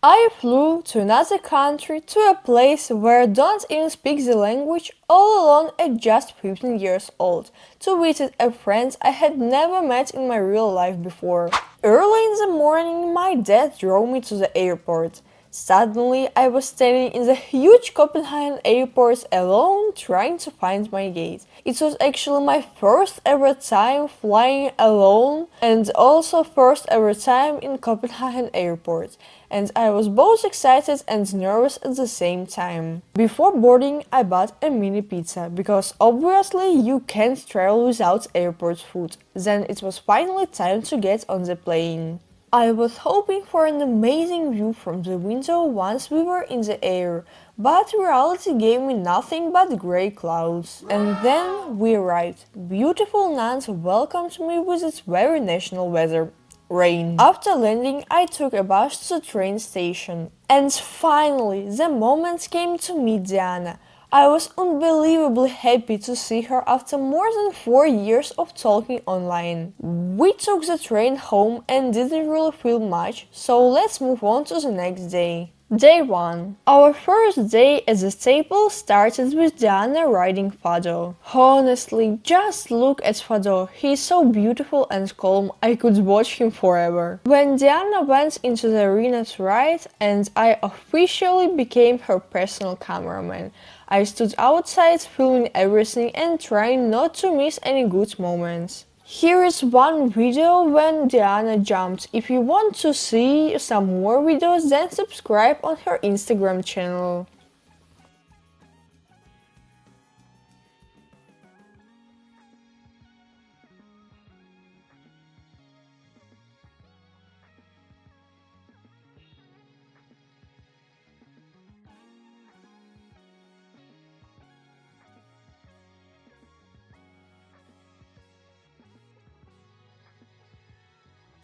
I flew to another country, to a place where I don't even speak the language, all alone at just 15 years old, to visit a friend I had never met in my real life before. Early in the morning, my dad drove me to the airport. Suddenly, I was standing in the huge Copenhagen airport alone, trying to find my gate. It was actually my first ever time flying alone and also first ever time in Copenhagen airport, and I was both excited and nervous at the same time. Before boarding, I bought a mini pizza because obviously you can't travel without airport food. Then it was finally time to get on the plane. I was hoping for an amazing view from the window once we were in the air, but reality gave me nothing but grey clouds. And then we arrived. Beautiful Nantes welcomed me with its very national weather. Rain. After landing, I took a bus to the train station. And finally, the moment came to meet Diana. I was unbelievably happy to see her after more than 4 years of talking online. We took the train home and didn't really feel much, so let's move on to the next day. Day 1. Our first day at the stable started with Diana riding Fado. Honestly, just look at Fado, he is so beautiful and calm, I could watch him forever. When Diana went into the arena to ride and I officially became her personal cameraman, I stood outside filming everything and trying not to miss any good moments. Here is one video when Diana jumped. If you want to see some more videos, then subscribe on her Instagram channel.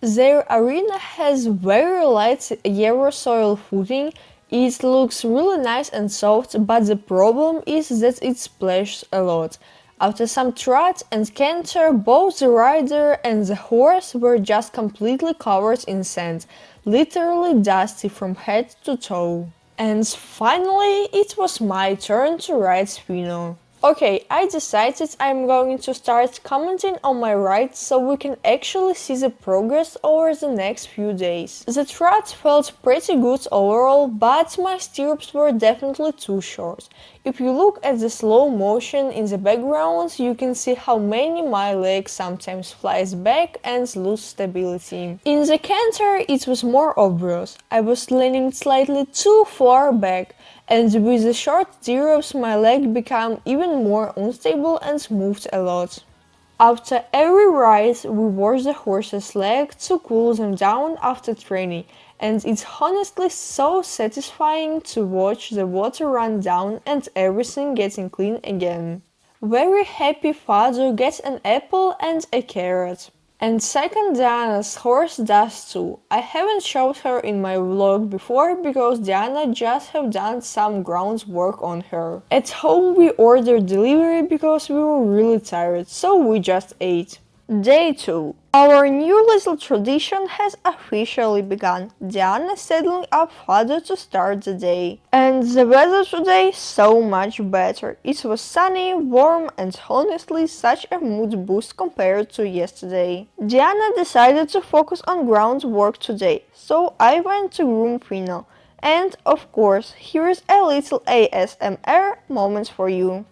Their arena has very light aerosol footing. It looks really nice and soft, but the problem is that it splashes a lot. After some trot and canter, both the rider and the horse were just completely covered in sand, literally dusty from head to toe. And finally, it was my turn to ride Spino. Okay, I decided I'm going to start commenting on my rides so we can actually see the progress over the next few days. The trot felt pretty good overall, but my stirrups were definitely too short. If you look at the slow motion in the background, you can see how many my leg sometimes flies back and lose stability. In the canter, it was more obvious. I was leaning slightly too far back, and with the short stirrups my leg became even more unstable and moved a lot. After every ride, we wash the horse's leg to cool them down after training, and it's honestly so satisfying to watch the water run down and everything getting clean again. Very happy father gets an apple and a carrot. And second, Diana's horse does too. I haven't showed her in my vlog before because Diana just have done some groundwork on her. At home we ordered delivery because we were really tired, so we just ate. Day 2. Our new little tradition has officially begun. Diana settling up Fado to start the day. And the weather today so much better. It was sunny, warm and honestly such a mood boost compared to yesterday. Diana decided to focus on groundwork today, so I went to groom Fino. And of course, here's a little ASMR moment for you.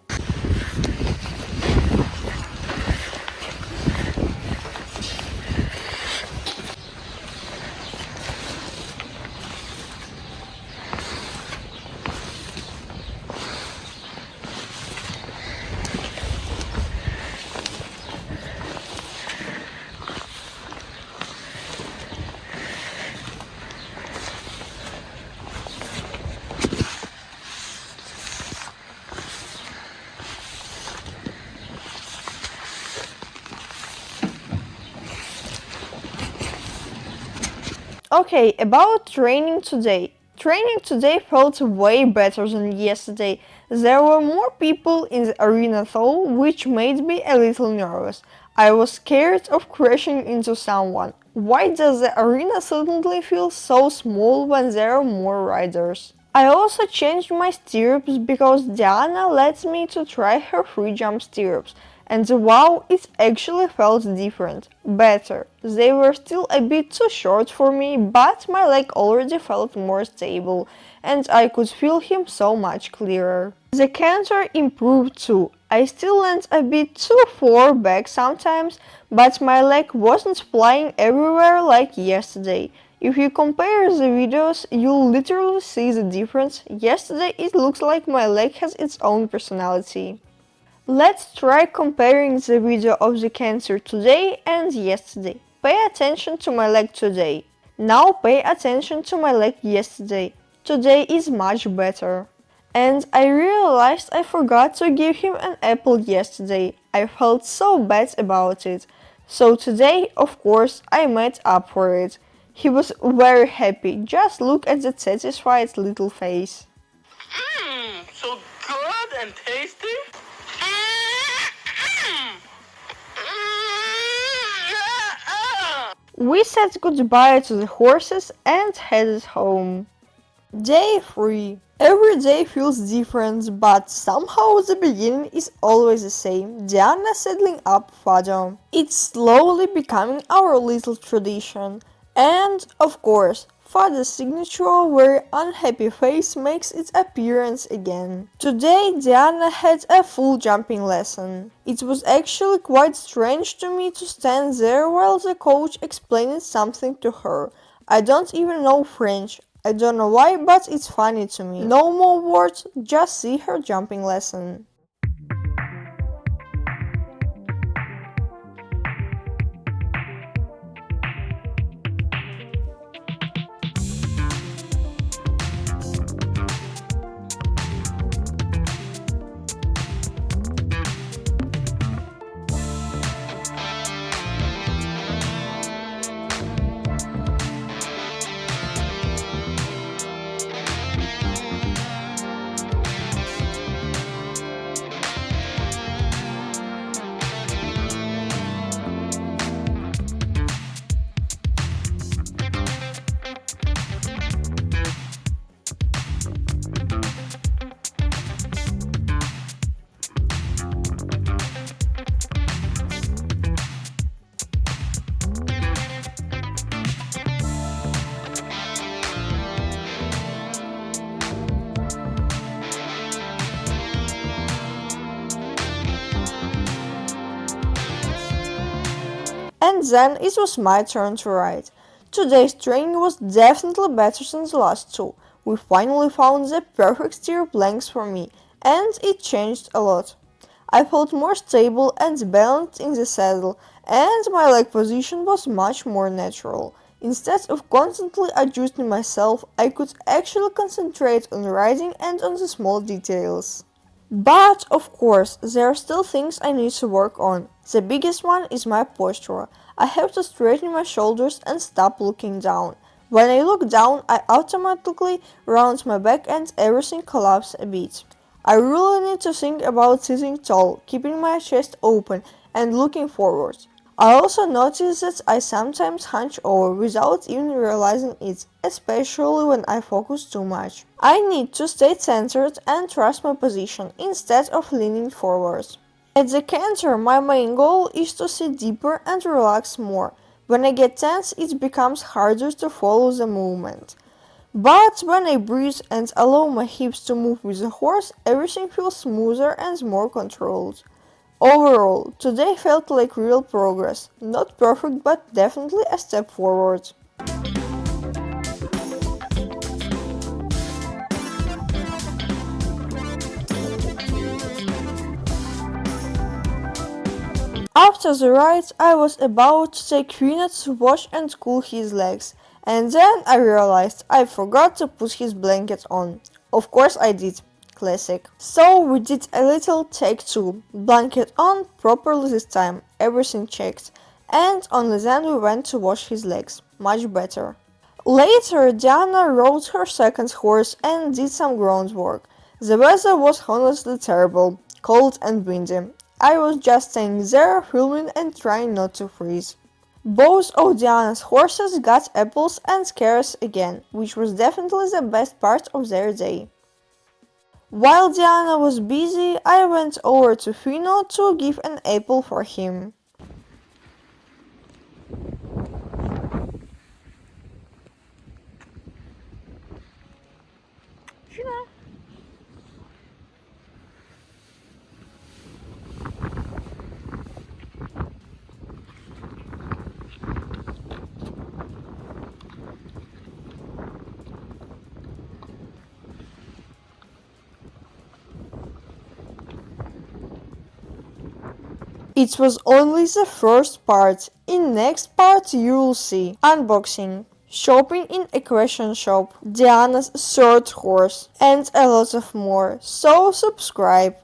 Okay, about training today. Training today felt way better than yesterday. There were more people in the arena though, which made me a little nervous. I was scared of crashing into someone. Why does the arena suddenly feel so small when there are more riders? I also changed my stirrups because Diana lets me to try her free jump stirrups, and wow, it actually felt different, better. They were still a bit too short for me, but my leg already felt more stable, and I could feel him so much clearer. The canter improved too. I still land a bit too far back sometimes, but my leg wasn't flying everywhere like yesterday. If you compare the videos, you'll literally see the difference. Yesterday it looks like my leg has its own personality. Let's try comparing the video of the cancer today and yesterday. Pay attention to my leg today. Now pay attention to my leg yesterday. Today is much better. And I realized I forgot to give him an apple yesterday. I felt so bad about it. So today, of course, I made up for it. He was very happy. Just look at that satisfied little face. So good and tasty. We said goodbye to the horses and headed home. Day 3. Every day feels different, but somehow the beginning is always the same. Diana settling up Fado. It's slowly becoming our little tradition. And, of course, Fado's signature very unhappy face makes its appearance again. Today Diana had a full jumping lesson. It was actually quite strange to me to stand there while the coach explained something to her. I don't even know French. I don't know why, but it's funny to me. No more words, just see her jumping lesson. And then it was my turn to ride. Today's training was definitely better than the last two. We finally found the perfect stirrup length for me, and it changed a lot. I felt more stable and balanced in the saddle, and my leg position was much more natural. Instead of constantly adjusting myself, I could actually concentrate on riding and on the small details. But, of course, there are still things I need to work on. The biggest one is my posture. I have to straighten my shoulders and stop looking down. When I look down, I automatically round my back and everything collapses a bit. I really need to think about sitting tall, keeping my chest open, and looking forward. I also notice that I sometimes hunch over without even realizing it, especially when I focus too much. I need to stay centered and trust my position instead of leaning forward. At the canter, my main goal is to sit deeper and relax more. When I get tense, it becomes harder to follow the movement. But when I breathe and allow my hips to move with the horse, everything feels smoother and more controlled. Overall, today felt like real progress. Not perfect, but definitely a step forward. After the ride, I was about to take Reunited to wash and cool his legs, and then I realized I forgot to put his blanket on. Of course I did. Classic. So we did a little take two. Blanket on properly this time, everything checked. And only then we went to wash his legs. Much better. Later, Diana rode her second horse and did some groundwork. The weather was honestly terrible, cold and windy. I was just staying there, filming and trying not to freeze. Both of Diana's horses got apples and scares again, which was definitely the best part of their day. While Diana was busy, I went over to Fino to give an apple for him. It was only the first part. In next part you'll see unboxing, shopping in Equestrian shop, Diana's third horse, and a lot of more. So subscribe.